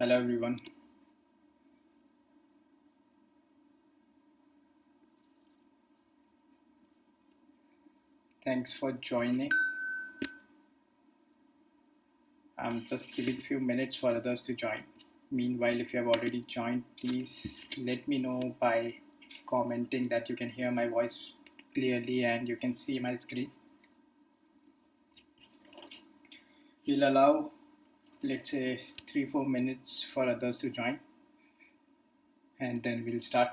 Hello everyone. Thanks for joining. I'm just giving a few minutes for others to join. Meanwhile, if you have already joined, please let me know by commenting that you can hear my voice clearly and you can see my screen. We'll allow, let's say, 3-4 minutes for others to join and then we'll start.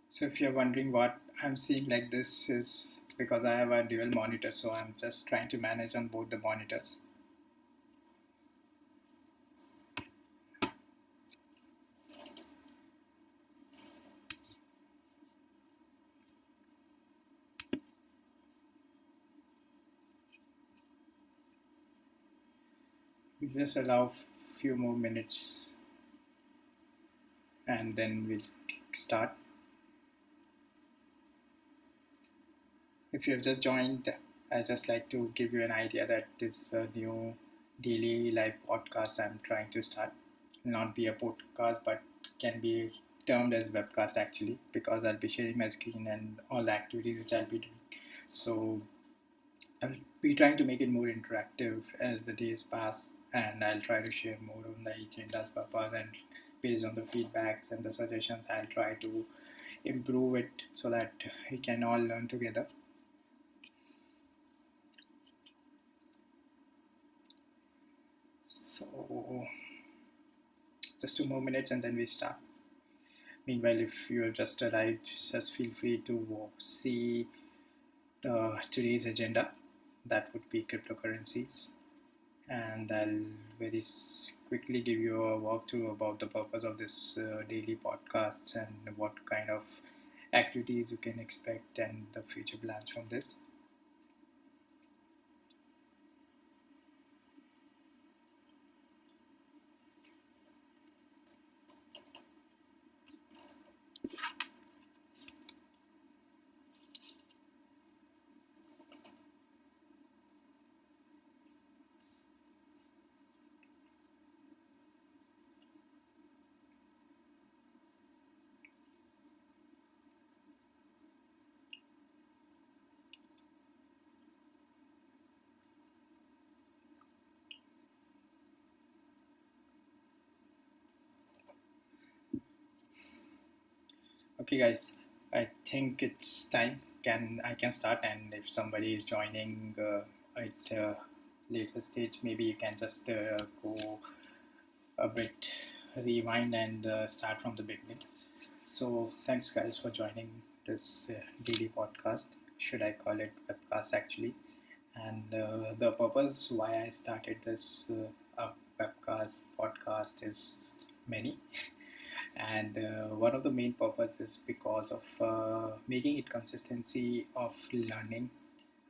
So if you're wondering what I'm seeing like this is because I have a dual monitor, so I'm just trying to manage on both the monitors. We just allow a few more minutes and then we'll start. If you have just joined, I just like to give you an idea that this new daily live podcast I'm trying to start will not be a podcast but can be termed as webcast actually because I'll be sharing my screen and all the activities which I'll be doing. So I'll be trying to make it more interactive as the days pass and I'll try to share more on the agenda's purpose and based on the feedbacks and the suggestions I'll try to improve it so that we can all learn together. So just 2 more minutes and then we start. Meanwhile, if you have just arrived, just feel free to see today's agenda. That would be cryptocurrencies. And I'll very quickly give you a walkthrough about the purpose of this daily podcasts and what kind of activities you can expect and the future plans from this. Okay, guys, I think it's time. I can start, and if somebody is joining at later stage, maybe you can just go a bit rewind and start from the beginning. So, thanks, guys, for joining this daily podcast. Should I call it webcast actually? And the purpose why I started this webcast podcast is many. And one of the main purposes is because of making it consistency of learning.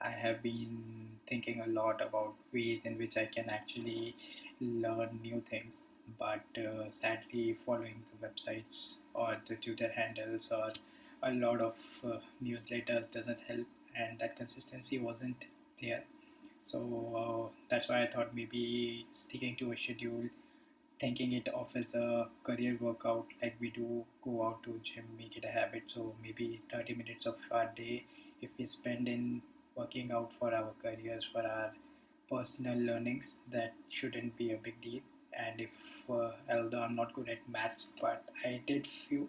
I have been thinking a lot about ways in which I can actually learn new things, but sadly following the websites or the Twitter handles or a lot of newsletters doesn't help, and that consistency wasn't there. So that's why I thought maybe sticking to a schedule, thinking it off as a career workout like we do go out to gym, make it a habit. So maybe 30 minutes of our day if we spend in working out for our careers, for our personal learnings, that shouldn't be a big deal. And if although I'm not good at maths, but I did few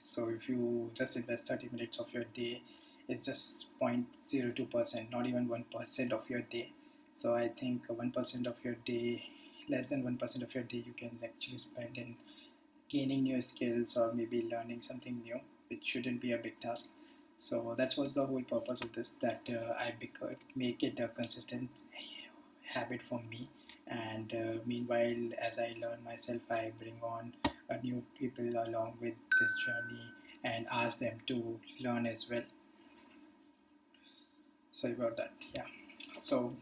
So if you just invest 30 minutes of your day, it's just 0.02%, not even 1% of your day. So I think 1% of your day, less than 1% of your day, you can actually spend in gaining new skills or maybe learning something new, which shouldn't be a big task. So that was the whole purpose of this, that make it a consistent habit for me. And meanwhile, as I learn myself, I bring on new people along with this journey and ask them to learn as well. Sorry about that. Yeah. So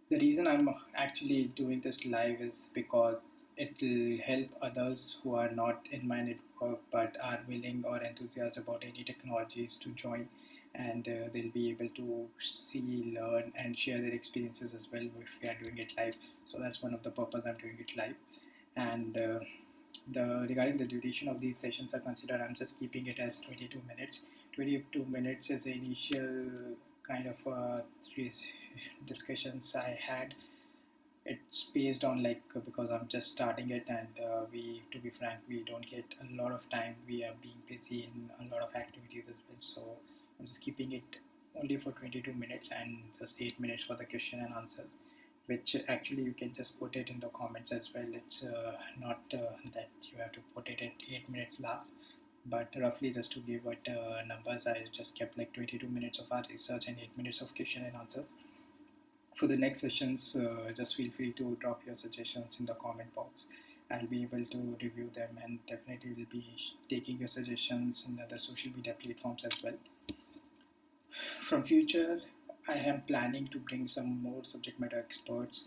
the reason I'm actually doing this live is because it will help others who are not in my network but are willing or enthusiastic about any technologies to join, and they'll be able to see, learn, and share their experiences as well if we are doing it live. So that's one of the purpose I'm doing it live. And the regarding the duration of these sessions are considered, I'm just keeping it as 22 minutes. 22 minutes is the initial kind of three discussions I had. It's based on because I'm just starting it, and we, to be frank, we don't get a lot of time. We are being busy in a lot of activities as well. So I'm just keeping it only for 22 minutes and just 8 minutes for the question and answers, which actually you can just put it in the comments as well. It's not that you have to put it at 8 minutes last, but roughly just to give it numbers, I just kept like 22 minutes of our research and 8 minutes of question and answers. For the next sessions, just feel free to drop your suggestions in the comment box. I'll be able to review them, and definitely will be taking your suggestions in other social media platforms as well. From future, I am planning to bring some more subject matter experts,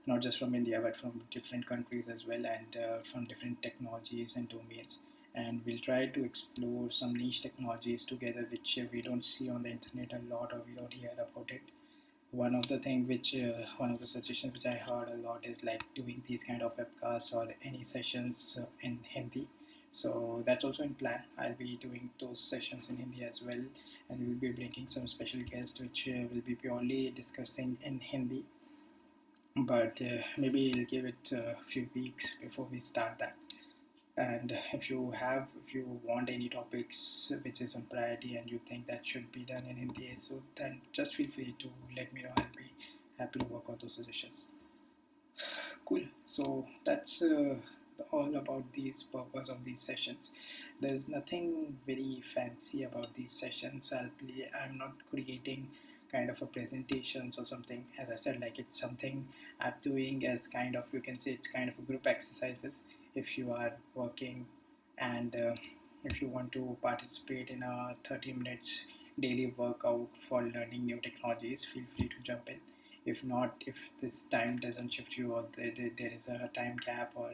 not just from India but from different countries as well, and from different technologies and domains. And we'll try to explore some niche technologies together, which we don't see on the internet a lot, or we don't hear about it. One of the suggestions which I heard a lot is like doing these kind of webcasts or any sessions in Hindi. So that's also in plan. I'll be doing those sessions in Hindi as well, and we'll be bringing some special guests which will be purely discussing in Hindi. But maybe we'll give it a few weeks before we start that. And if you want any topics which is on priority and you think that should be done in Hindi, so then just feel free to let me know. I'll be happy to work on those suggestions. Cool. So that's all about these purpose of these sessions. There's nothing very fancy about these sessions. I'm not creating kind of a presentations or something. As I said, like it's something I'm doing as kind of, you can say it's kind of a group exercises. If you are working and if you want to participate in a 30 minutes daily workout for learning new technologies, feel free to jump in. If not, if this time doesn't shift you, or there is a time gap, or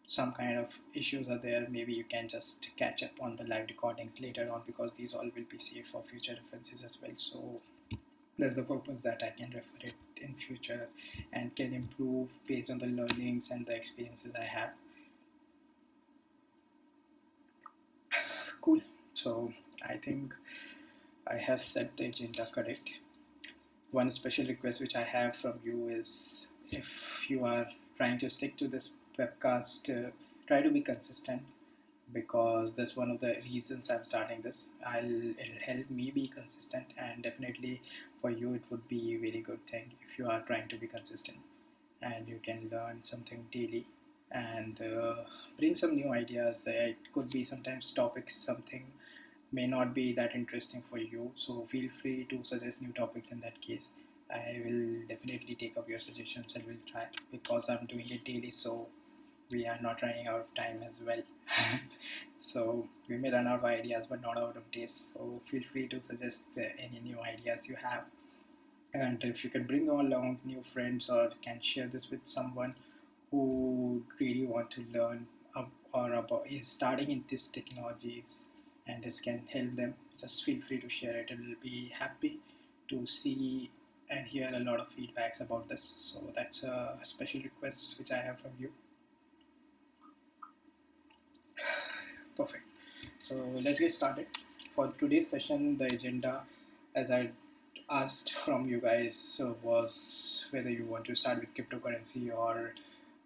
some kind of issues are there, maybe you can just catch up on the live recordings later on, because these all will be saved for future references as well. So that's the purpose, that I can refer it in future and can improve based on the learnings and the experiences I have. Cool. So I think I have set the agenda correct. One special request which I have from you is, if you are trying to stick to this webcast, try to be consistent, because that's one of the reasons I'm starting this. It'll help me be consistent, and definitely for you it would be a very good thing if you are trying to be consistent and you can learn something daily and bring some new ideas. It could be sometimes topics something may not be that interesting for you, so feel free to suggest new topics. In that case, I will definitely take up your suggestions and will try, because I'm doing it daily, so we are not running out of time as well. So we may run out of ideas but not out of days, so feel free to suggest any new ideas you have. And if you can bring along new friends or can share this with someone who really want to learn or about is starting in these technologies, and this can help them, just feel free to share it. I will be happy to see and hear a lot of feedbacks about this. So that's a special request which I have from you. Perfect. So let's get started. For today's session, the agenda, as I asked from you guys, was whether you want to start with cryptocurrency or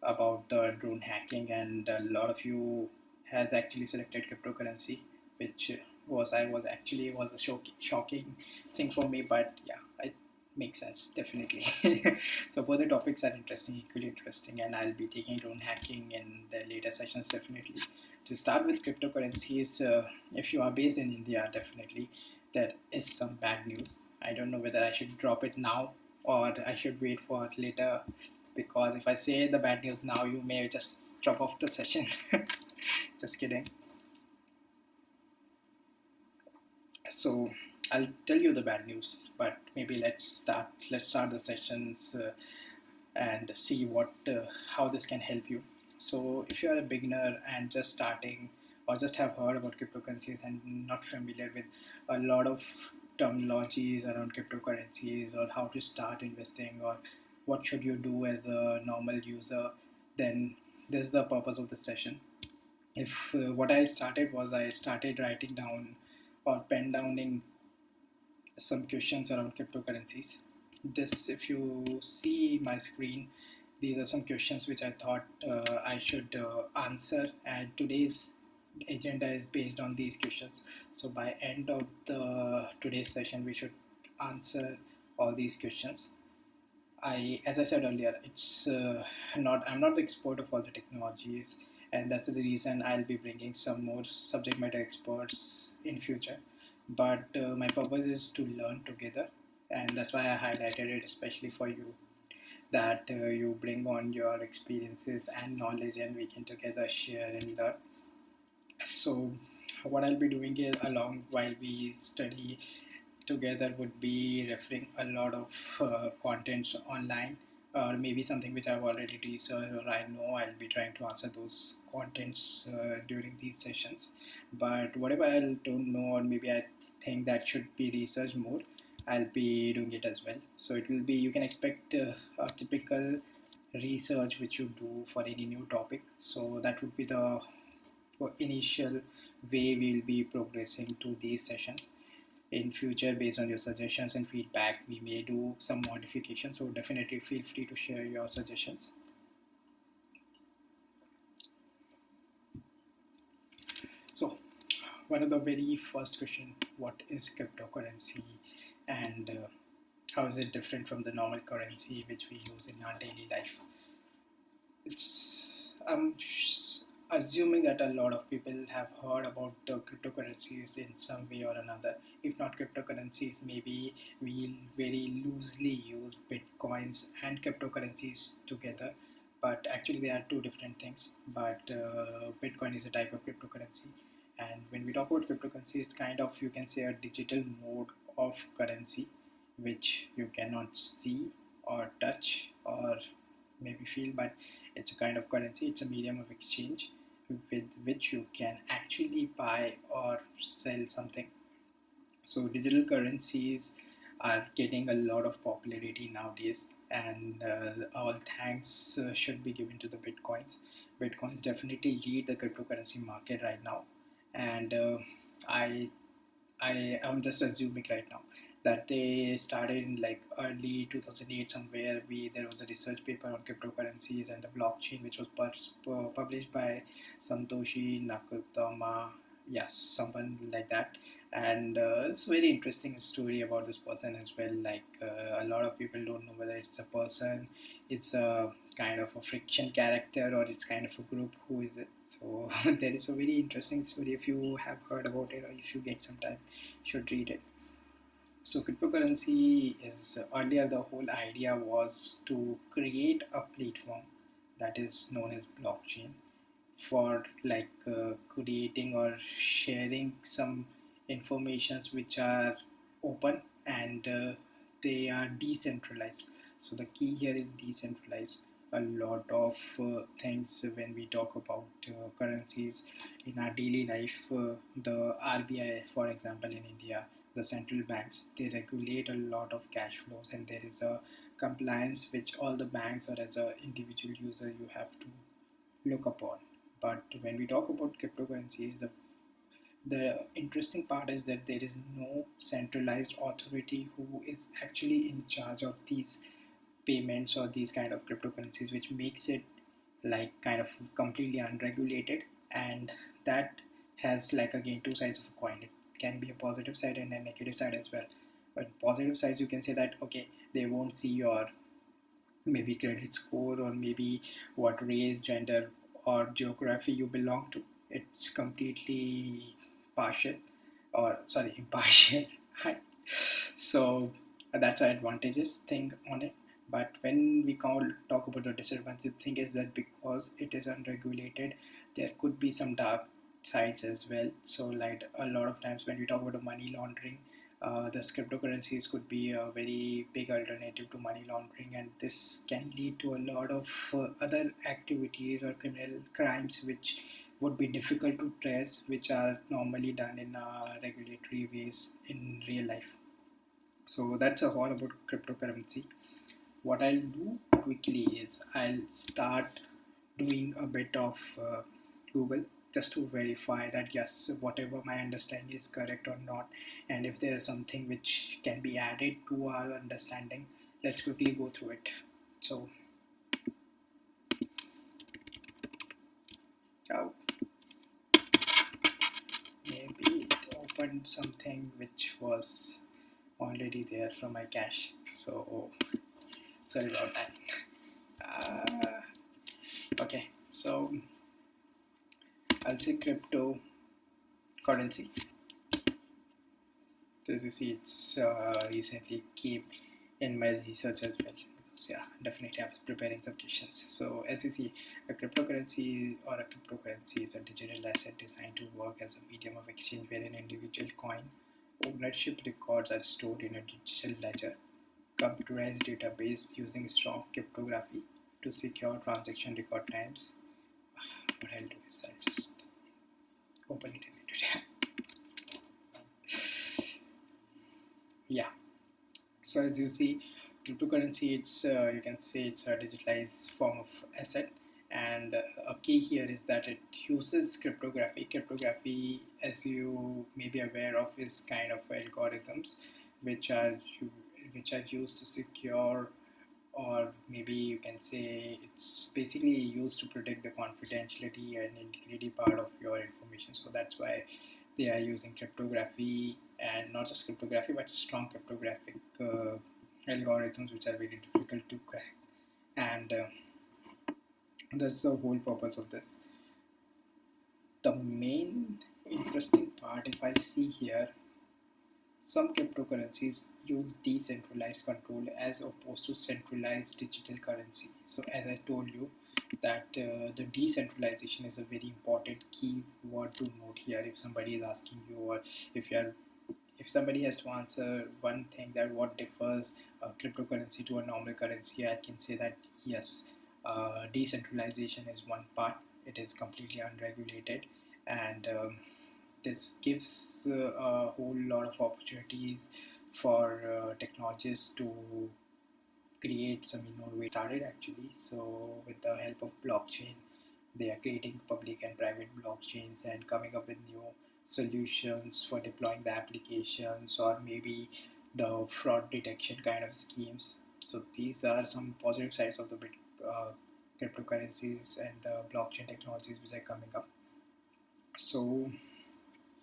about the drone hacking, and a lot of you has actually selected cryptocurrency, which was a shocking thing for me. But yeah, it makes sense definitely. So both the topics are interesting, equally interesting, and I'll be taking drone hacking in the later sessions definitely. To start with cryptocurrencies, if you are based in India, definitely there is some bad news. I don't know whether I should drop it now or I should wait for later, because if I say the bad news now, you may just drop off the session. Just kidding. So I'll tell you the bad news, but maybe let's start the sessions and see what how this can help you. So if you are a beginner and just starting, or just have heard about cryptocurrencies and not familiar with a lot of terminologies around cryptocurrencies, or how to start investing, or what should you do as a normal user, then this is the purpose of the session. If What I started was, I started writing down or pen downing some questions around cryptocurrencies. This, if you see my screen, these are some questions which I thought I should answer, and today's agenda is based on these questions. So by end of the today's session, we should answer all these questions. As I said earlier, it's not. I'm not the expert of all the technologies, and that's the reason I'll be bringing some more subject matter experts in future. But my purpose is to learn together, and that's why I highlighted it, especially for you, that you bring on your experiences and knowledge, and we can together share and learn. So, what I'll be doing is, along while we study together, would be referring a lot of contents online, or maybe something which I've already researched or I know. I'll be trying to answer those contents during these sessions. But whatever I don't know, or maybe I think that should be researched more, I'll be doing it as well. So it will be, you can expect a typical research which you do for any new topic. So that would be the initial way we'll be progressing to these sessions. In future, based on your suggestions and feedback, we may do some modifications, so definitely feel free to share your suggestions. So one of the very first question, what is cryptocurrency, and how is it different from the normal currency which we use in our daily life? It's assuming that a lot of people have heard about the cryptocurrencies in some way or another. If not cryptocurrencies, maybe we'll very loosely use bitcoins and cryptocurrencies together. But actually, they are two different things. But Bitcoin is a type of cryptocurrency, and when we talk about cryptocurrency, it's kind of, you can say, a digital mode of currency which you cannot see or touch or maybe feel, but it's a kind of currency. It's a medium of exchange with which you can actually buy or sell something. So digital currencies are getting a lot of popularity nowadays, and all thanks should be given to the bitcoins. Bitcoins definitely lead the cryptocurrency market right now, and I I am just assuming right now that they started in like early 2008 somewhere. There was a research paper on cryptocurrencies and the blockchain, which was published by Satoshi Nakamoto. Yes, someone like that. And it's a very interesting story about this person as well. Like a lot of people don't know whether it's a person, it's a kind of a friction character, or it's kind of a group. Who is it? So there is a very interesting story. If you have heard about it, or if you get some time, you should read it. So cryptocurrency is, earlier the whole idea was to create a platform that is known as blockchain for like creating or sharing some informations which are open, and they are decentralized. So the key here is decentralized. A lot of things when we talk about currencies in our daily life, the RBI, for example, in India, the central banks, they regulate a lot of cash flows, and there is a compliance which all the banks, or as an individual user, you have to look upon. But when we talk about cryptocurrencies, the interesting part is that there is no centralized authority who is actually in charge of these payments or these kind of cryptocurrencies, which makes it like kind of completely unregulated. And that has like again two sides of a coin. It can be a positive side and a negative side as well. But positive sides, you can say that okay, they won't see your maybe credit score or maybe what race, gender, or geography you belong to. It's completely partial, or sorry, impartial. So that's an advantageous thing on it. But when we talk about the disadvantage thing is that because it is unregulated, there could be some dark sides as well. So like a lot of times when we talk about the money laundering, the cryptocurrencies could be a very big alternative to money laundering, and this can lead to a lot of other activities or criminal crimes which would be difficult to trace, which are normally done in regulatory ways in real life. So that's a all about cryptocurrency. What I'll do quickly is I'll start doing a bit of Google just to verify that yes, whatever my understanding is correct or not, and if there is something which can be added to our understanding, let's quickly go through it. So, oh, maybe it opened something which was already there from my cache. So, sorry about that. Okay, so I'll say cryptocurrency. So as you see, it's recently came in my research as well. Because yeah, definitely I was preparing some questions. So as you see, a cryptocurrency is a digital asset designed to work as a medium of exchange where an individual coin ownership records are stored in a digital ledger, computerized database using strong cryptography to secure transaction record times. What I'll do is I'll just open it in it. Yeah. So as you see, cryptocurrency, it's you can say it's a digitalized form of asset, and a key here is that it uses cryptography. Cryptography, as you may be aware of, is kind of algorithms which are which are used to secure, or maybe you can say it's basically used to protect the confidentiality and integrity part of your information. So that's why they are using cryptography, and not just cryptography but strong cryptographic algorithms which are very difficult to crack. And that's the whole purpose of this. The main interesting part, if I see here, some cryptocurrencies use decentralized control as opposed to centralized digital currency. So, as I told you, that the decentralization is a very important key word to note here. If somebody is asking you, or if you are, if somebody has to answer one thing, that what differs cryptocurrency to a normal currency, I can say that yes, decentralization is one part. It is completely unregulated, and this gives a whole lot of opportunities for technologists to create some innovative started actually. So with the help of blockchain, they are creating public and private blockchains and coming up with new solutions for deploying the applications, or maybe the fraud detection kind of schemes. So these are some positive sides of the cryptocurrencies and the blockchain technologies which are coming up. So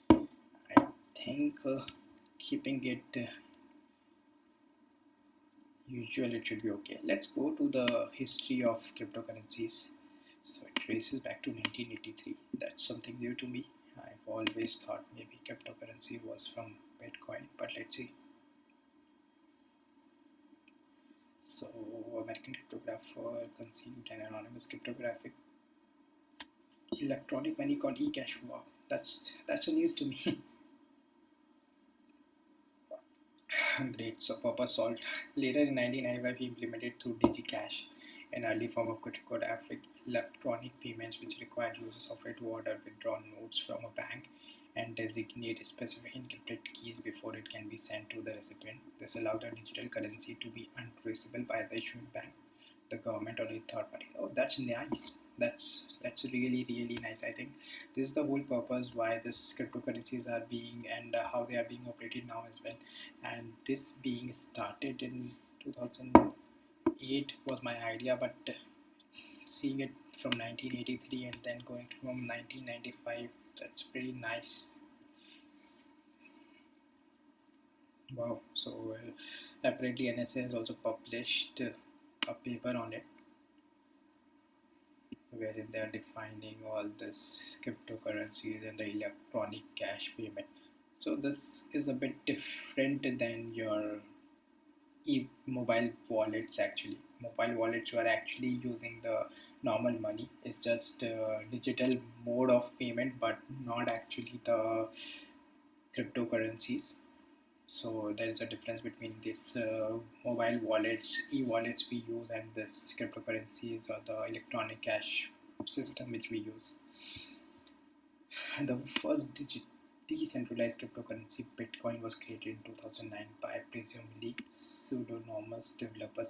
I think keeping it usual, it should be okay. Let's go to the history of cryptocurrencies. So it traces back to 1983. That's something new to me. I've always thought maybe cryptocurrency was from Bitcoin, but let's see. So American cryptographer conceived an anonymous cryptographic electronic money called eCash. Wow, that's a news to me. Great, so purpose solved. Later in 1995, he implemented through DigiCash, an early form of cryptographic electronic payments which required user software to order withdrawn notes from a bank and designate specific encrypted keys before it can be sent to the recipient. This allowed a digital currency to be untraceable by the issuing bank, the government, or a third party. Oh, that's nice. That's really nice. I think this is the whole purpose why this cryptocurrencies are being, and how they are being operated now as well. And this being started in 2008 was my idea, but seeing it from 1983 and then going from 1995 That's pretty nice. Wow. So apparently NSA has also published a paper on it wherein they are defining all this cryptocurrencies and the electronic cash payment. So this is a bit different than your mobile wallets. Actually, mobile wallets, you are actually using the normal money. It's just digital mode of payment, but not actually the cryptocurrencies. So there is a difference between this mobile wallets, e-wallets we use, and this cryptocurrencies or the electronic cash system which we use. The first decentralized cryptocurrency, Bitcoin, was created in 2009 by presumably pseudonymous developer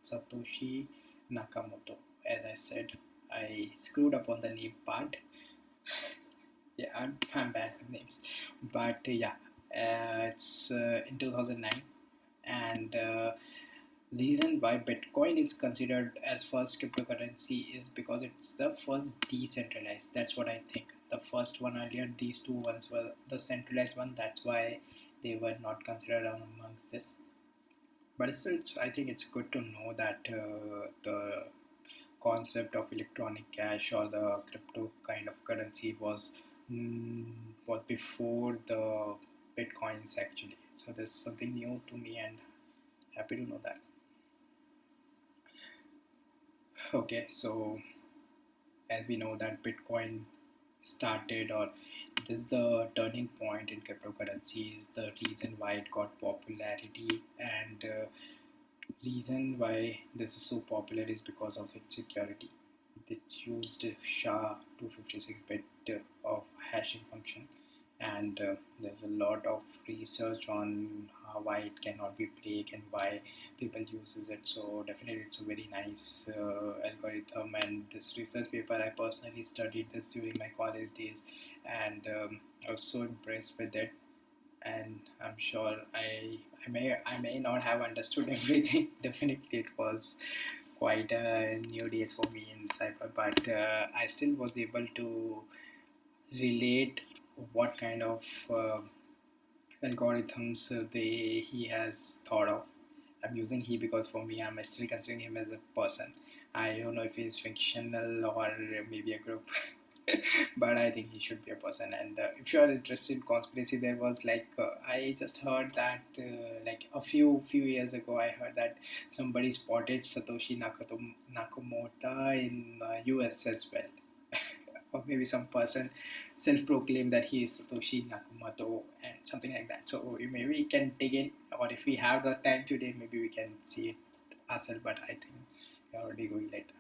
Satoshi Nakamoto. As I said, I screwed up on the name part. Yeah, I'm bad with names, but yeah, it's in 2009, and reason why Bitcoin is considered as first cryptocurrency is because it's the first decentralized. That's what I think. The first one earlier, these two ones were the centralized one. That's why they were not considered amongst this. But still, I think it's good to know that the concept of electronic cash or the crypto kind of currency mm, was before the bitcoins actually. So there's something new to me and happy to know that. Okay, so as we know that Bitcoin started, or this is the turning point in cryptocurrencies, the reason why it got popularity, and reason why this is so popular is because of its security. It used SHA-256 bit of hashing function, and there's a lot of research on why it cannot be break and why people uses it. So definitely it's a very nice algorithm, and this research paper I personally studied this during my college days, and I was so impressed with it. And I'm sure I may not have understood everything. Definitely it was quite a new days for me in cyber, but I still was able to relate what kind of algorithms he has thought of. I'm using he because for me I'm still considering him as a person. I don't know if he's fictional or maybe a group, but I think he should be a person. And if you are interested in conspiracy, there was like I just heard that like a few years ago, I heard that somebody spotted Satoshi Nakamoto in US as well. Or maybe some person self-proclaimed that he is Satoshi Nakamoto and something like that. So maybe we can dig in, or if we have the time today, maybe we can see it ourselves. But I think we are already going late.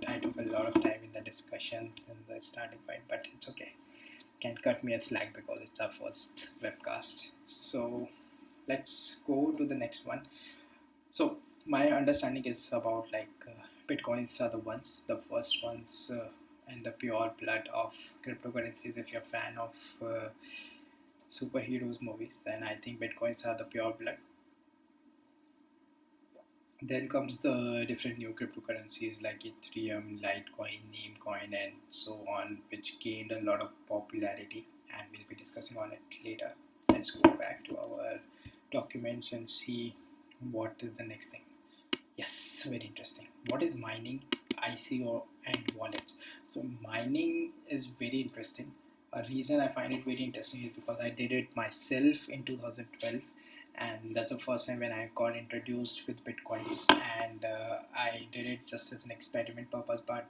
I took a lot of time in the discussion in the starting point, but it's okay. Can cut me a slack because it's our first webcast. So let's go to the next one. So my understanding is about like bitcoins are the ones, the first ones, and the pure blood of cryptocurrencies. If you're a fan of superheroes movies, then I think bitcoins are the pure blood. Then comes the different new cryptocurrencies like Ethereum, Litecoin, Namecoin, and so on, which gained a lot of popularity, and we'll be discussing on it later. Let's go back to our documents and see what is the next thing. Yes, very interesting. What is mining, ICO, and wallets? So mining is very interesting. A reason I find it very interesting is because I did it myself in 2012, and that's the first time when I got introduced with bitcoins. And I did it just as an experiment purpose, but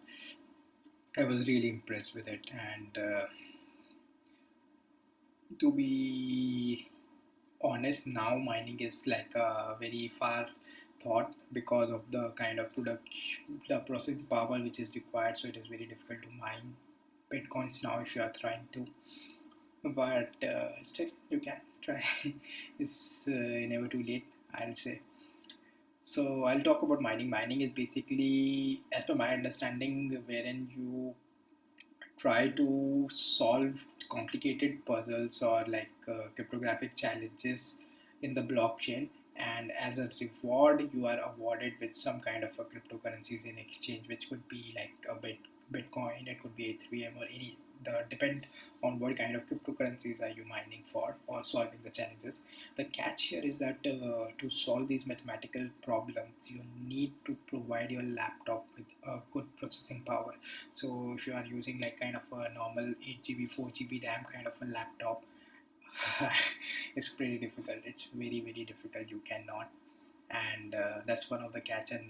I was really impressed with it. And to be honest, now mining is like a very far thought because of the kind of production, the processing power which is required. So it is very difficult to mine bitcoins now if you are trying to, but still you can try. It's never too late, I'll say. So I'll talk about mining. Mining is basically, as per my understanding, wherein you try to solve complicated puzzles or like cryptographic challenges in the blockchain, and as a reward you are awarded with some kind of a cryptocurrencies in exchange, which could be like a bitcoin, it could be ethereum, or any the depend on what kind of cryptocurrencies are you mining for or solving the challenges. The catch here is that to solve these mathematical problems, you need to provide your laptop with a good processing power. So if you are using like kind of a normal 8 GB, 4 GB RAM kind of a laptop, it's pretty difficult. It's very, very difficult. You cannot, and that's one of the catch. And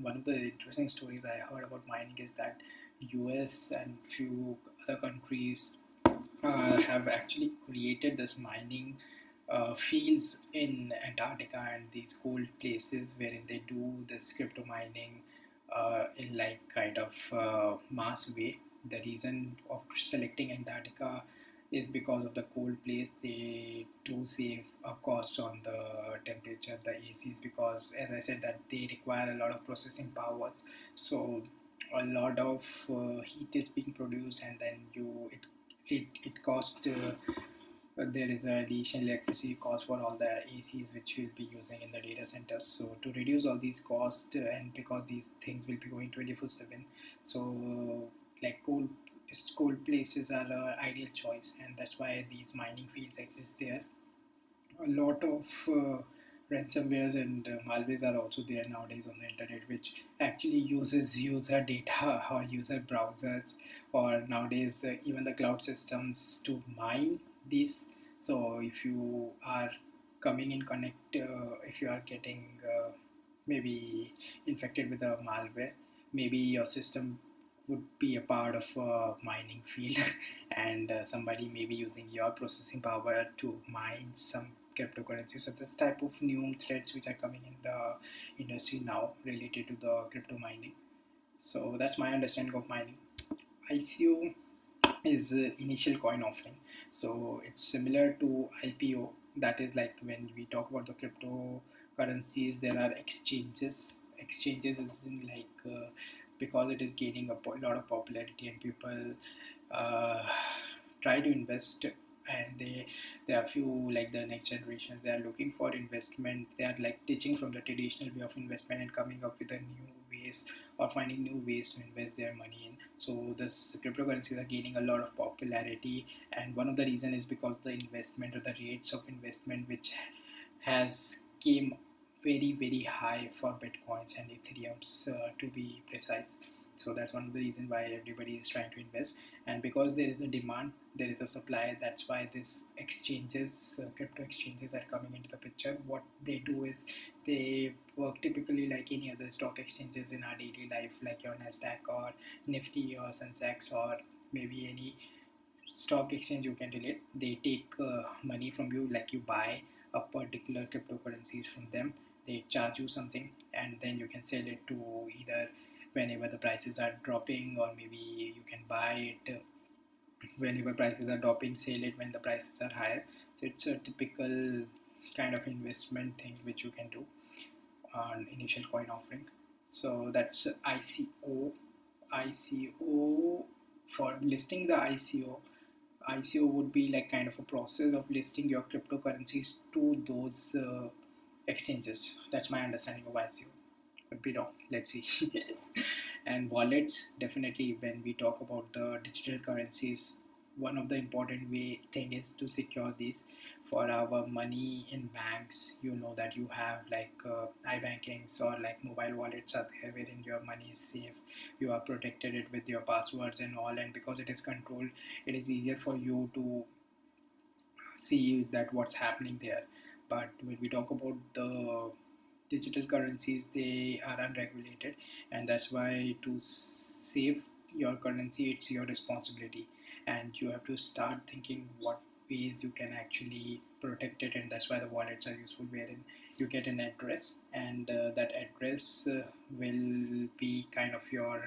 one of the interesting stories I heard about mining is that US and few other countries have actually created this mining fields in Antarctica and these cold places wherein they do this crypto mining in like kind of mass way. The reason of selecting Antarctica is because of the cold place. They do save a cost on the temperature, the ACs, because as I said that they require a lot of processing powers. So a lot of heat is being produced, and then it costs. There is a additional electricity cost for all the ACs which we'll be using in the data centers. So to reduce all these costs, and because these things will be going 24/7, so like cold places are an ideal choice, and that's why these mining fields exist there. A lot of ransomwares and malwares are also there nowadays on the internet, which actually uses user data or user browsers, or nowadays even the cloud systems to mine this. So if you are coming in connect, if you are getting maybe infected with a malware, maybe your system would be a part of a mining field and somebody may be using your processing power to mine some cryptocurrency. So this type of new threats which are coming in the industry now related to the crypto mining. So that's my understanding of mining. ICO is initial coin offering. So it's similar to IPO. That is like when we talk about the cryptocurrencies, there are exchanges. Exchanges is in like because it is gaining a lot of popularity and people uh, try to invest, and there are few like the next generation, they are looking for investment. They are like teaching from the traditional way of investment and coming up with a new ways or finding new ways to invest their money in. So this cryptocurrencies are gaining a lot of popularity, and one of the reason is because the investment or the rates of investment which has came very high for bitcoins and ethereums to be precise. So that's one of the reasons why everybody is trying to invest, and because there is a demand, there is a supply. That's why this exchanges, crypto exchanges are coming into the picture. What they do is they work typically like any other stock exchanges in our daily life, like your Nasdaq or Nifty or Sensex or maybe any stock exchange you can relate. They take money from you, like you buy a particular cryptocurrencies from them. They charge you something, and then you can sell it to either whenever the prices are dropping, or maybe you can buy it whenever prices are dropping, sell it when the prices are higher. So it's a typical kind of investment thing which you can do on initial coin offering. So that's ICO. ICO, for listing the ICO would be like kind of a process of listing your cryptocurrencies to those exchanges. That's my understanding of ICO. Could be wrong. Let's see. And wallets, definitely when we talk about the digital currencies, one of the important way thing is to secure these. For our money in banks, you know that you have like iBankings or like mobile wallets are there wherein your money is safe. You are protected it with your passwords and all, and because it is controlled, it is easier for you to see that what's happening there. But when we talk about the digital currencies, they are unregulated, and that's why to save your currency, it's your responsibility, and you have to start thinking what ways you can actually protect it. And that's why the wallets are useful, wherein you get an address, and that address will be kind of your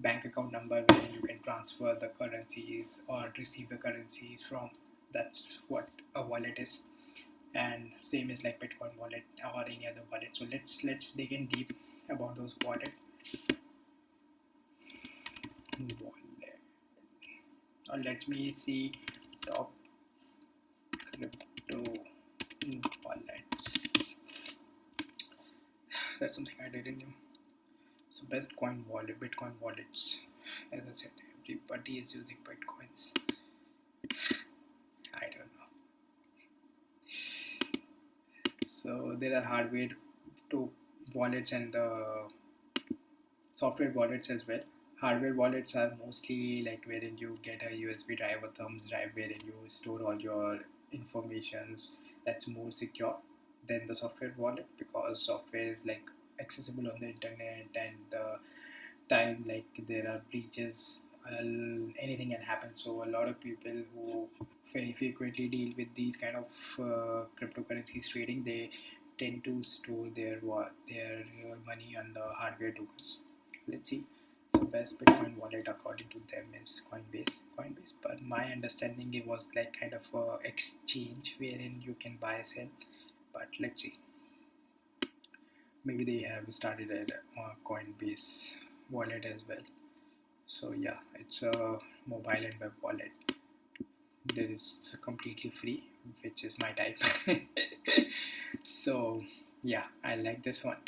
bank account number wherein you can transfer the currencies or receive the currencies from. That's what a wallet is. And same is like Bitcoin wallet or any other wallet. So let's dig in deep about those wallet. Or let me see top crypto wallets. That's something I didn't know. So Bitcoin wallets, as I said, everybody is using bitcoins. I don't know. So there are hardware to wallets and the software wallets as well. Hardware wallets are mostly like wherein you get a USB drive or thumb drive wherein you store all your informations. That's more secure than the software wallet, because software is like accessible on the internet, and the time like there are breaches, anything can happen. So a lot of people who very frequently deal with these kind of cryptocurrencies trading, they tend to store their money on the hardware tokens. Let's see. So best Bitcoin wallet according to them is Coinbase. Coinbase, but my understanding it was like kind of a exchange wherein you can buy sell. But let's see. Maybe they have started a Coinbase wallet as well. So yeah, it's a mobile and web wallet. That is completely free, which is my type. So yeah, I like this one.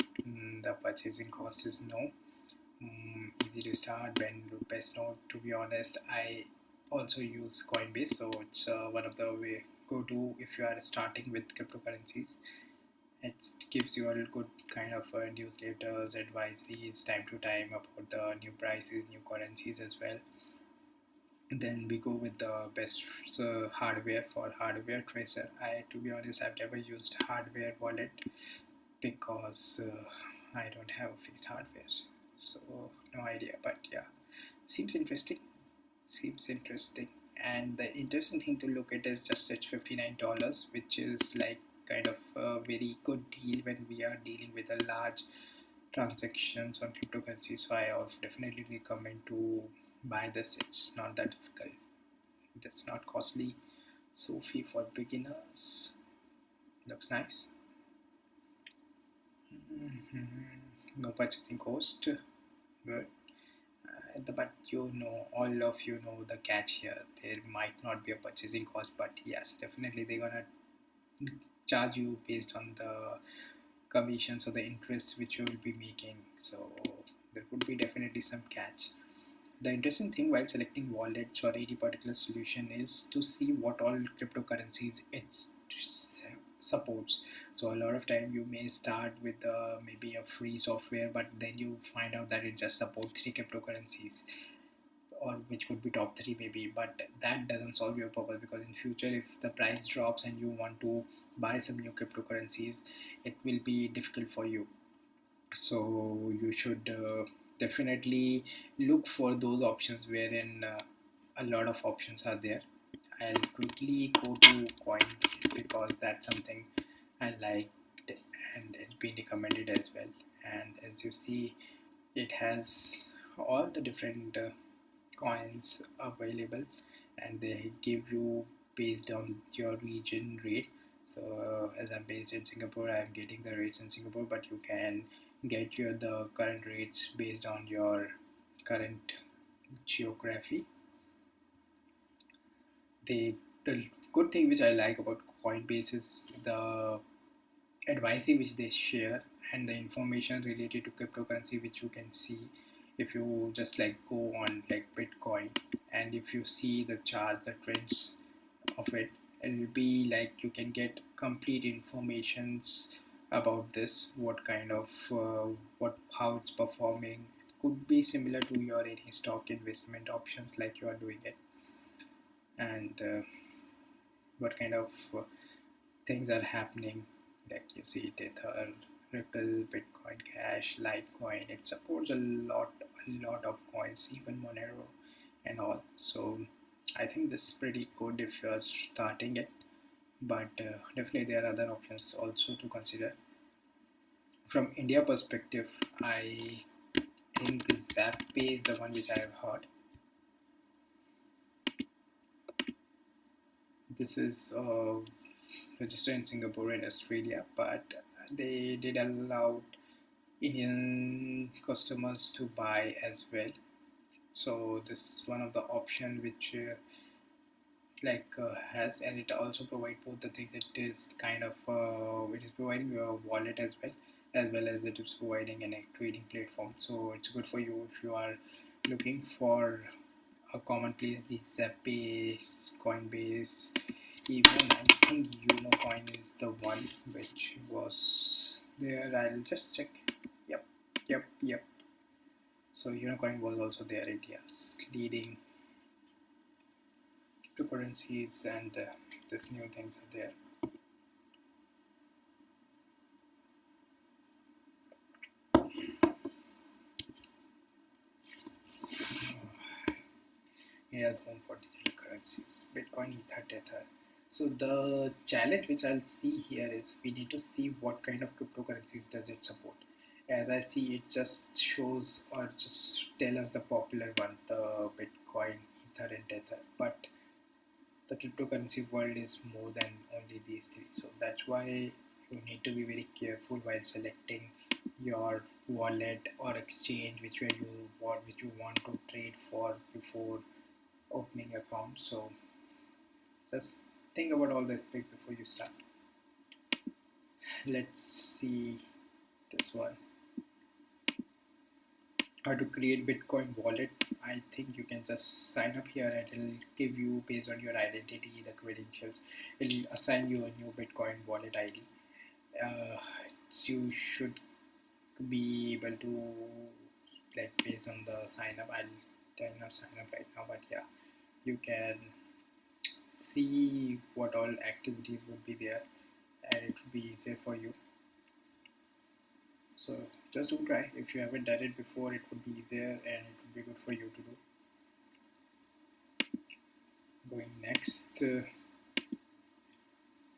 The purchasing cost is no. Easy to start. When best note, to be honest, I also use Coinbase, so it's one of the way go to if you are starting with cryptocurrencies. It gives you a good kind of newsletters, advisories time to time about the new prices, new currencies as well. Then we go with the best hardware. For hardware tracer, I to be honest, I've never used hardware wallet because I don't have a fixed hardware, so no idea. But yeah, seems interesting. Seems interesting. And the interesting thing to look at is just at $59, which is like kind of a very good deal when we are dealing with a large transactions on cryptocurrency. So I definitely recommend to buy this. It's not that difficult. It's not costly. Sophie for beginners. Looks nice. No purchasing cost. Good. But you know, all of you know the catch here. There might not be a purchasing cost, but yes, definitely they're gonna charge you based on the commissions or the interest which you will be making. So there would be definitely some catch. The interesting thing while selecting wallets or any particular solution is to see what all cryptocurrencies it supports. So a lot of time you may start with maybe a free software, but then you find out that it just supports three cryptocurrencies, or which could be top three maybe. But that doesn't solve your purpose, because in future if the price drops and you want to buy some new cryptocurrencies, it will be difficult for you. So you should definitely look for those options wherein a lot of options are there. I'll quickly go to Coinbase because that's something I liked and it's been recommended as well. And as you see, it has all the different coins available, and they give you based on your region rate. So as I'm based in Singapore, I'm getting the rates in Singapore, but you can get your the current rates based on your current geography. The good thing which I like about Coinbase is the advisory which they share and the information related to cryptocurrency which you can see if you just like go on like Bitcoin, and if you see the charts, the trends of it, it'll be like you can get complete informations about this, what kind of what how it's performing. It could be similar to your any stock investment options like you are doing it, and what kind of things are happening. Like you see Tether, Ripple, Bitcoin Cash, Litecoin. It supports a lot of coins, even Monero and all. So I think this is pretty good if you are starting it. But definitely there are other options also to consider. From India perspective, I think Zappay is the one which I have heard. This is registered in Singapore and Australia, but they did allow Indian customers to buy as well. So this is one of the option which has, and it also provide both the things. It is kind of it is providing your wallet as well as it is providing a trading platform. So it's good for you if you are looking for a common place, the Zappay, Coinbase, even I think Unocoin is the one which was there. I'll just check. Yep, yep. So Unocoin was also there. India's leading cryptocurrencies, and these new things are there. India's home for digital currencies: Bitcoin, Ether, Tether. So the challenge which I'll see here is we need to see what kind of cryptocurrencies does it support. As I see, it just shows or just tell us the popular one, the Bitcoin, Ether, and Tether. But the cryptocurrency world is more than only these three. So that's why you need to be very careful while selecting your wallet or exchange which you want to trade for before opening account. So just think about all the aspects before you start. Let's see this one. How to create Bitcoin wallet. I think you can just sign up here and it'll give you, based on your identity, the credentials, it'll assign you a new Bitcoin wallet ID. uh, you should be able to, like, based on the sign up, I'll not sign up right now, but yeah, you can see what all activities would be there and it would be easier for you. So just do try. If you haven't done it before, it would be easier and it would be good for you to do. Going next,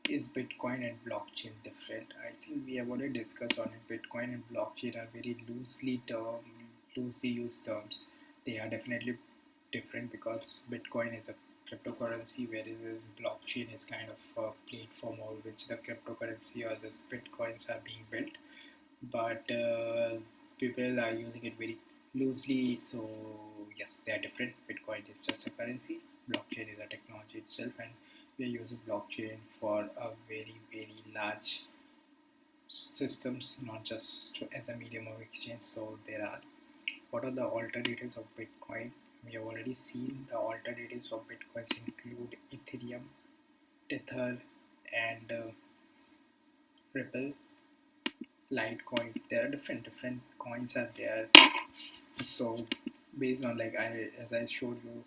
is Bitcoin and blockchain different? I think we have already discussed on it. Bitcoin and blockchain are very loosely used terms. They are definitely different because Bitcoin is a cryptocurrency, whereas blockchain is kind of a platform on which the cryptocurrency or the bitcoins are being built. But people are using it very loosely. So yes, they are different. Bitcoin is just a currency. Blockchain is a technology itself, and we are using blockchain for a very large systems, not just as a medium of exchange. So there are, what are the alternatives of Bitcoin? We have already seen the alternatives of Bitcoins include Ethereum, Tether, and Ripple, Litecoin. There are different coins are there. So based on, like, as I showed you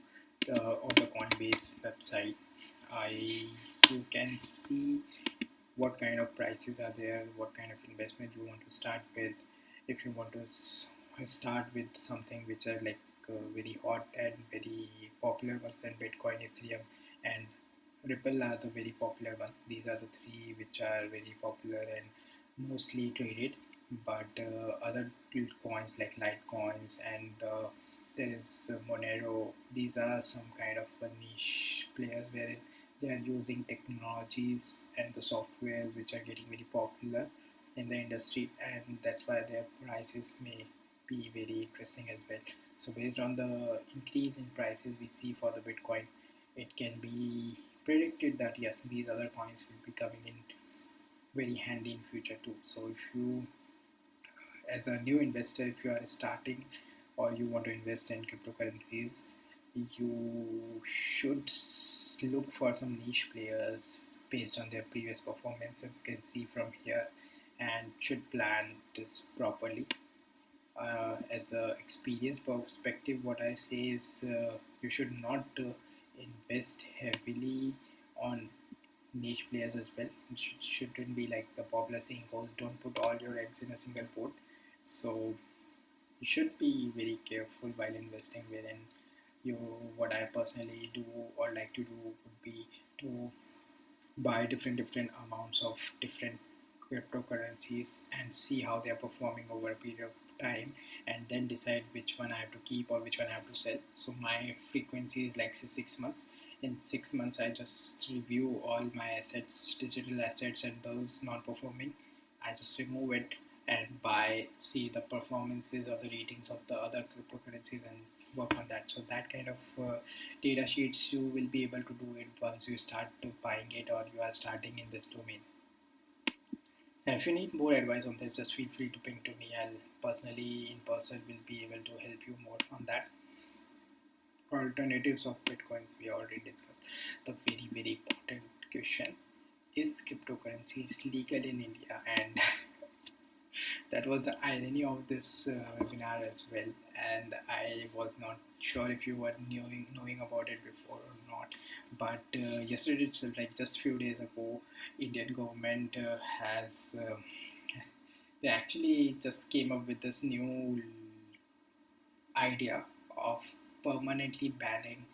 on the Coinbase website, I you can see what kind of prices are there, what kind of investment you want to start with. If you want to start with something which are like very hot and very popular ones, then Bitcoin, Ethereum, and Ripple are the very popular one. These are the three which are very popular and mostly traded. But other coins like Litecoins and there is Monero. These are some kind of niche players wherein they are using technologies and the softwares which are getting very popular in the industry, and that's why their prices may be very interesting as well. So based on the increase in prices we see for the Bitcoin, it can be predicted that yes, these other coins will be coming in very handy in future too. So if you, as a new investor, if you are starting or you want to invest in cryptocurrencies, you should look for some niche players based on their previous performance, as you can see from here, and should plan this properly. As a experience perspective, what I say is you should not invest heavily on niche players as well. It shouldn't be like the popular saying goes, don't put all your eggs in a single pot. So you should be very careful while investing, wherein you, what I personally do or like to do would be to buy different amounts of different cryptocurrencies and see how they are performing over a period of time, and then decide which one I have to keep or which one I have to sell. So my frequency is like say 6 months. In 6 months I just review all my assets, digital assets, and those not performing I just remove it and buy, see the performances or the ratings of the other cryptocurrencies and work on that. So that kind of data sheets you will be able to do it once you start to buying it or you are starting in this domain. And if you need more advice on this, just feel free to ping to me. I'll personally in person will be able to help you more on that. alternatives of bitcoins we already discussed. The very very important question is cryptocurrencies legal in India? And that was the irony of this webinar as well. And I was not sure if you were knowing about it before or not. But yesterday itself, like just few days ago, Indian government has they actually just came up with this new idea of permanently banning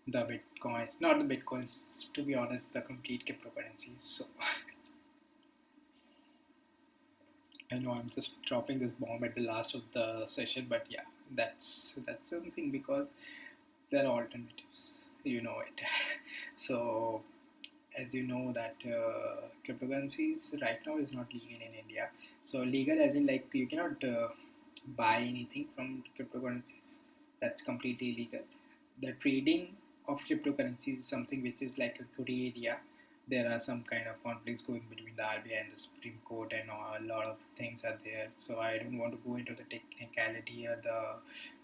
the bitcoins, not the bitcoins, to be honest, the complete cryptocurrencies. So I know I'm just dropping this bomb at the last of the session, but yeah, that's something because there are alternatives. You know it. So as you know that cryptocurrencies right now is not legal in India. So legal as in like you cannot buy anything from cryptocurrencies. That's completely illegal. The trading of cryptocurrencies is something which is like a gray area. There are some kind of conflicts going between the RBI and the Supreme Court, and a lot of things are there. So I don't want to go into the technicality or the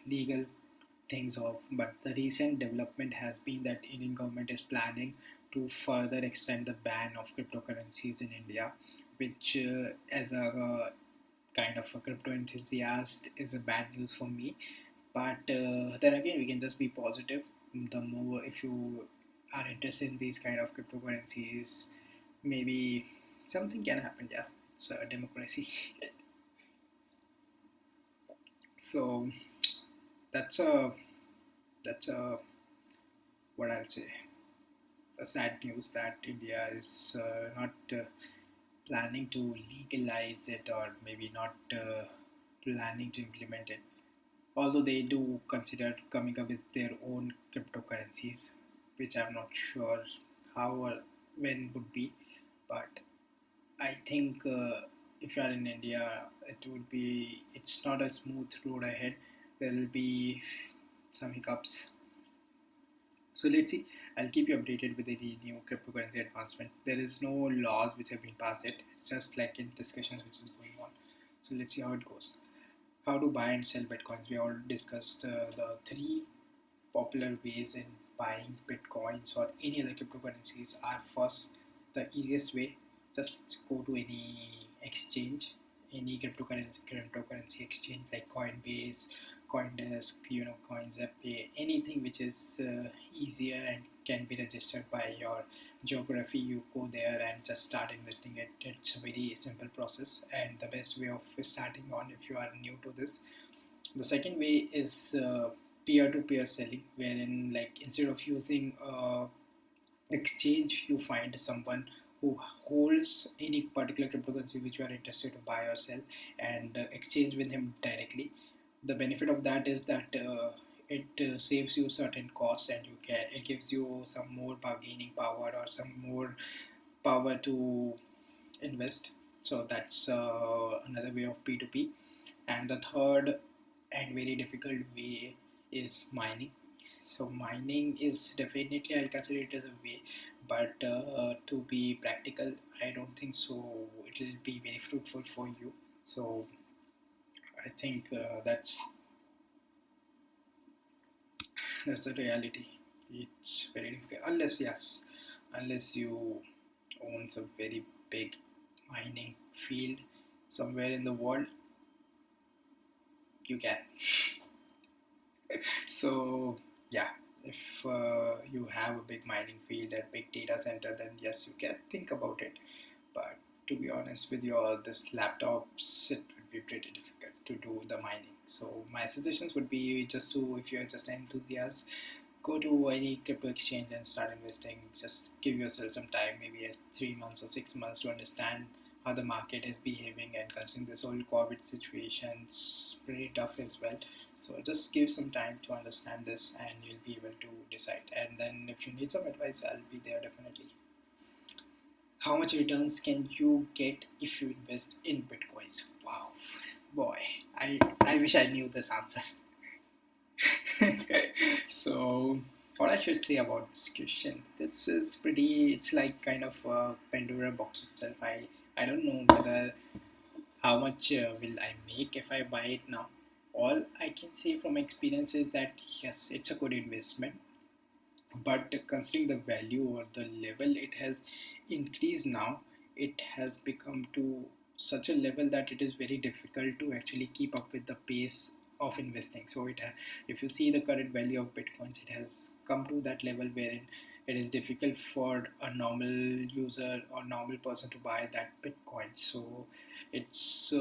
legal things of. But the recent development has been that Indian government is planning to further extend the ban of cryptocurrencies in India, which as a kind of a crypto enthusiast is a bad news for me. But then again, we can just be positive. The more if you are interested in these kind of cryptocurrencies, maybe something can happen. Yeah, it's a democracy. So that's a that's a what I'll say. The sad news that India is not planning to legalize it, or maybe not planning to implement it. Although they do consider coming up with their own cryptocurrencies, which I'm not sure how or when would be. But I think if you are in India, it's not a smooth road ahead. There will be some hiccups. So let's see. I'll keep you updated with any new cryptocurrency advancements. There is no laws which have been passed yet. It's just like in discussions which is going on. So let's see how it goes. How to buy and sell bitcoins. We all discussed the three popular ways in buying bitcoins or any other cryptocurrencies are: first, the easiest way, just go to any cryptocurrency exchange like Coinbase, Coindesk, CoinZapPay, anything which is easier and can be registered by your geography. You go there and just start investing it. It's a very simple process and the best way of starting on if you are new to this. The second way is peer-to-peer selling, wherein like instead of using exchange, you find someone who holds any particular cryptocurrency which you are interested to buy or sell, and exchange with him directly. The benefit of that is that it saves you certain costs, and it gives you some more bargaining power or some more power to invest. So that's another way of P2P. And the third and very difficult way is mining. So mining is definitely, I'll consider it as a way, but to be practical, I don't think so. It will be very fruitful for you. So I think that's the reality. It's very difficult unless, yes, unless you own a very big mining field somewhere in the world, you can. So yeah, if you have a big mining field and big data center, then yes, you can think about it. But to be honest with you, all this laptops, it would be pretty difficult to do the mining. So my suggestions would be just to, if you're just an enthusiast, go to any crypto exchange and start investing. Just give yourself some time, maybe 3 months or 6 months, to understand how the market is behaving, and considering this whole COVID situation, it's pretty tough as well. So just give some time to understand this and you'll be able to decide. And then if you need some advice, I'll be there definitely. How much returns can you get if you invest in bitcoins? Wow, boy, I wish I knew this answer. So what I should say about this question, this is pretty, it's like kind of a Pandora box itself. I don't know whether how much will I make if I buy it now. all I can say from experience is that yes, it's a good investment, but considering the value or the level it has increased now, it has become to such a level that it is very difficult to actually keep up with the pace of investing. So if you see the current value of bitcoins, it has come to that level wherein it is difficult for a normal user or normal person to buy that bitcoin. So it's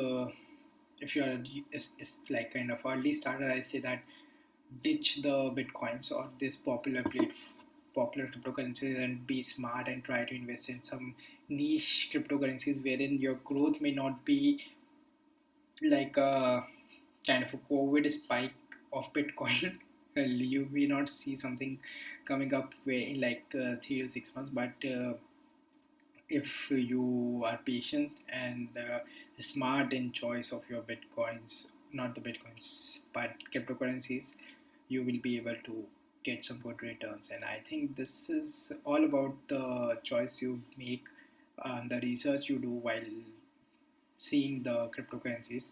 if you are it's like kind of early starter, I say that ditch the bitcoins or this popular cryptocurrencies and be smart and try to invest in some niche cryptocurrencies wherein your growth may not be like a kind of a COVID spike of Bitcoin. Well, you may not see something coming up in like 3 to 6 months, but if you are patient and smart in choice of your bitcoins, not the bitcoins, but cryptocurrencies, you will be able to get some good returns. And I think this is all about the choice you make, the research you do while seeing the cryptocurrencies.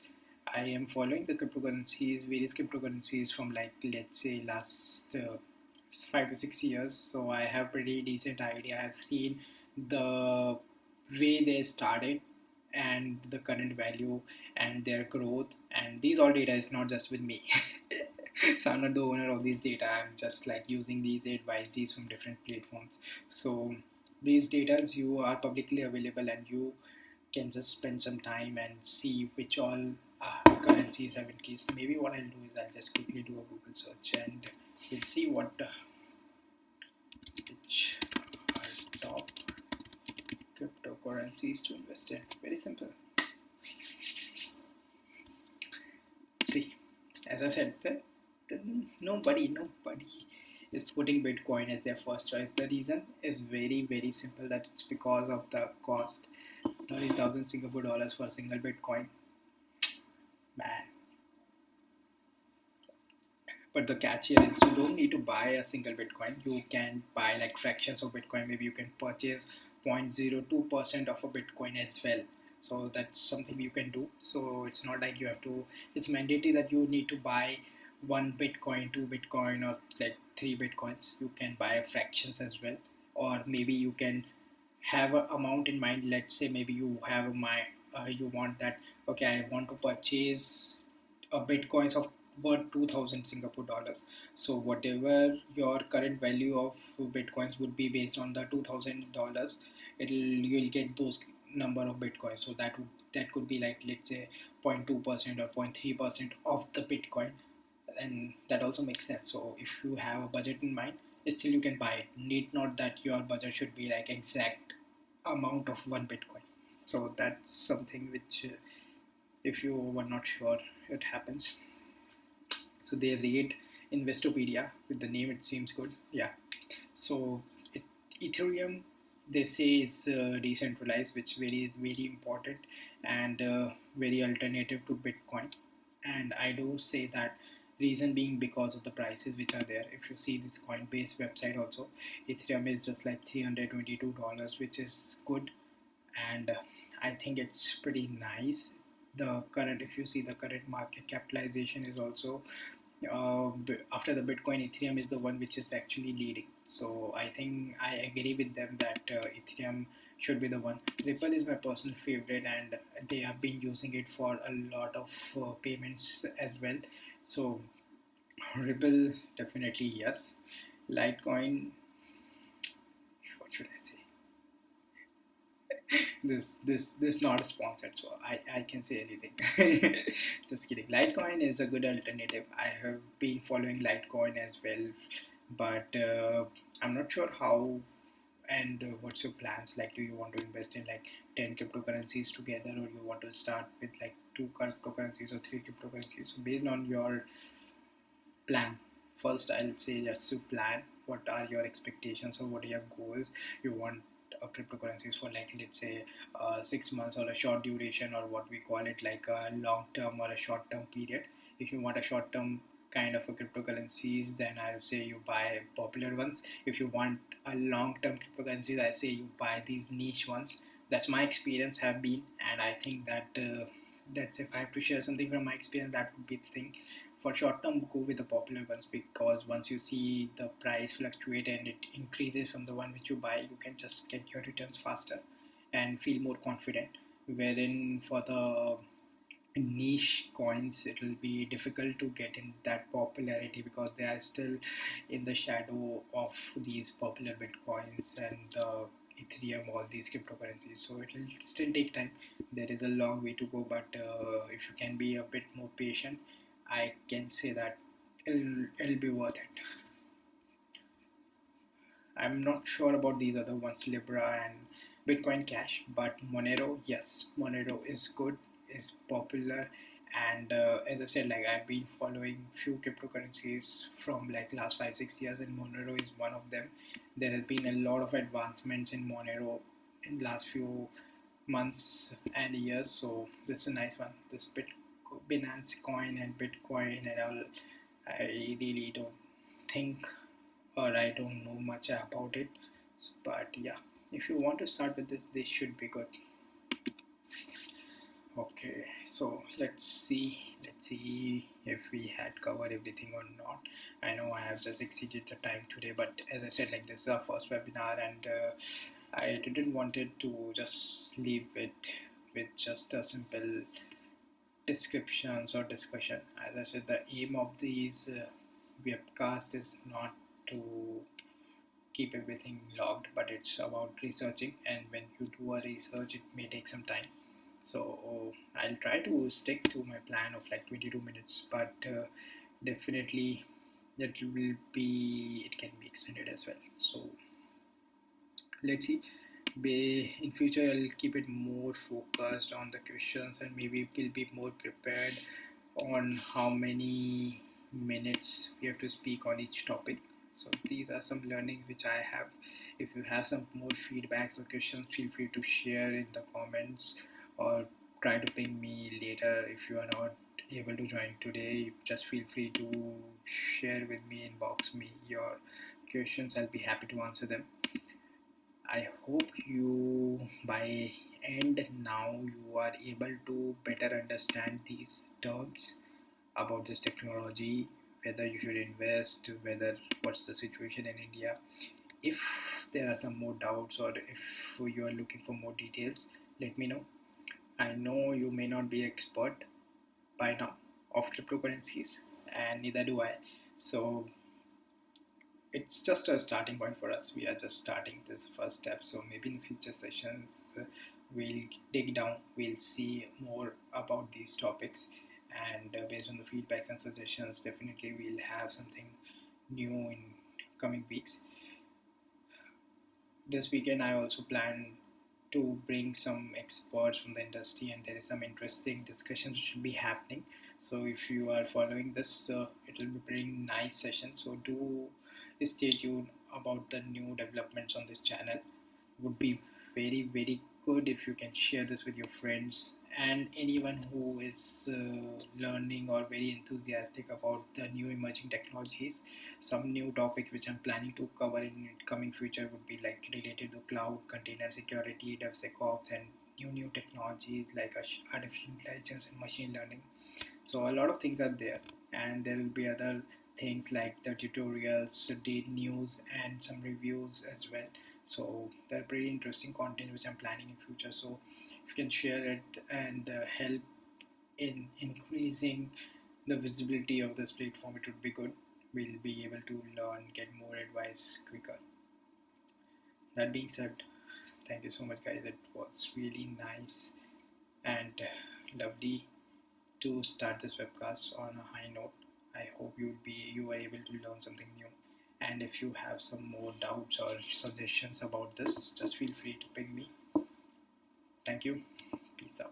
I am following the cryptocurrencies, various cryptocurrencies from like let's say last 5 to 6 years. So I have pretty decent idea. I've seen the way they started and the current value and their growth. And these all data is not just with me. So I'm not the owner of these data. I'm just like using these advice these from different platforms. So these data you are publicly available and you can just spend some time and see which all currencies have increased. Maybe what I'll do is I'll just quickly do a Google search and we'll see what which are top cryptocurrencies to invest in. Very simple. See, as I said, nobody is putting Bitcoin as their first choice. The reason is very simple. That it's because of the cost. 30,000 Singapore dollars for a single Bitcoin, man. But the catch here is you don't need to buy a single Bitcoin. You can buy like fractions of Bitcoin. Maybe you can purchase 0.02% of a Bitcoin as well. So that's something you can do. So it's not like you have to, it's mandatory that you need to buy one Bitcoin, two Bitcoin, or like three Bitcoins. You can buy fractions as well. Or maybe you can have an amount in mind. Let's say maybe you have a mind, you want that, okay, I want to purchase a bitcoins of worth 2000 Singapore dollars. So whatever your current value of bitcoins would be based on the $2000, you'll get those number of bitcoins. So that could be like let's say 0.2% or 0.3% of the bitcoin, and that also makes sense. So if you have a budget in mind, still you can buy it. Need not that your budget should be like exact amount of one bitcoin. So that's something which if you were not sure, it happens. So they rate Investopedia with the name, it seems good. Yeah. So Ethereum, they say it's decentralized, which very important and very alternative to Bitcoin. And I do say that reason being because of the prices which are there. If you see this Coinbase website also, Ethereum is just like $322, which is good, and I think it's pretty nice. The current, if you see the current market capitalization is also after the Bitcoin, Ethereum is the one which is actually leading. So I think I agree with them that Ethereum should be the one. Ripple is my personal favorite, and they have been using it for a lot of payments as well. So Ripple definitely yes. Litecoin, what should I say? This not sponsored, so I can say anything. Just kidding. Litecoin is a good alternative. I have been following Litecoin as well, but I'm not sure how and what's your plans. Like, do you want to invest in like 10 cryptocurrencies together, or you want to start with like two cryptocurrencies or three cryptocurrencies? So based on your plan, first I'll say just to plan what are your expectations or what are your goals. You want cryptocurrencies for like let's say 6 months or a short duration, or what we call it like a long term or a short term period. If you want a short term kind of a cryptocurrencies, then I'll say you buy popular ones. If you want a long term cryptocurrencies, I say you buy these niche ones. That's my experience have been, and I think that that's if I have to share something from my experience, that would be the thing. For short term, go with the popular ones, because once you see the price fluctuate and it increases from the one which you buy, you can just get your returns faster and feel more confident. Wherein for the niche coins, it will be difficult to get in that popularity because they are still in the shadow of these popular bitcoins and ethereum, all these cryptocurrencies. So it will still take time. There is a long way to go, but if you can be a bit more patient, I can say that it'll be worth it. I'm not sure about these other ones, Libra and Bitcoin Cash, but Monero, yes, Monero is good, is popular, and as I said, like I've been following few cryptocurrencies from like last 5 6 years, and Monero is one of them. There has been a lot of advancements in Monero in last few months and years, so this is a nice one. This Binance coin and Bitcoin and all, I really don't think, or I don't know much about it. But yeah, if you want to start with this should be good. Okay, so let's see if we had covered everything or not. I know I have just exceeded the time today, but as I said, like this is our first webinar, and I didn't wanted to just leave it with just a simple descriptions or discussion. As I said, the aim of these webcast is not to keep everything logged, but it's about researching, and when you do a research, it may take some time. So I'll try to stick to my plan of like 22 minutes, but definitely that will be, it can be extended as well. So let's see. In future, I'll keep it more focused on the questions, and maybe we'll be more prepared on how many minutes we have to speak on each topic. So these are some learnings which I have. If you have some more feedbacks or questions, feel free to share in the comments, or try to ping me later. If you are not able to join today, just feel free to share with me, inbox me your questions. I'll be happy to answer them. I hope you by end now you are able to better understand these terms about this technology, whether you should invest, whether what's the situation in India. If there are some more doubts, or if you are looking for more details, let me know. I know you may not be expert by now of cryptocurrencies, and neither do I. So it's just a starting point for us. We are just starting this first step. So maybe in future sessions, we'll dig down, we'll see more about these topics, and based on the feedbacks and suggestions, definitely we'll have something new in coming weeks. This weekend, I also plan to bring some experts from the industry, and there is some interesting discussions which will be happening. So if you are following this, it will be pretty nice session. So do stay tuned about the new developments on this channel. Would be very good if you can share this with your friends and anyone who is learning or very enthusiastic about the new emerging technologies. Some new topics which I'm planning to cover in coming future would be like related to cloud, container security, DevSecOps, and new technologies like artificial intelligence and machine learning. So a lot of things are there, and there will be other things like the tutorials, the news, and some reviews as well. So they're pretty interesting content which I'm planning in future. So if you can share it and help in increasing the visibility of this platform, it would be good. We'll be able to learn, get more advice quicker. That being said, thank you so much, guys. It was really nice and lovely to start this webcast on a high note. I hope you were able to learn something new. And if you have some more doubts or suggestions about this, just feel free to ping me. Thank you. Peace out.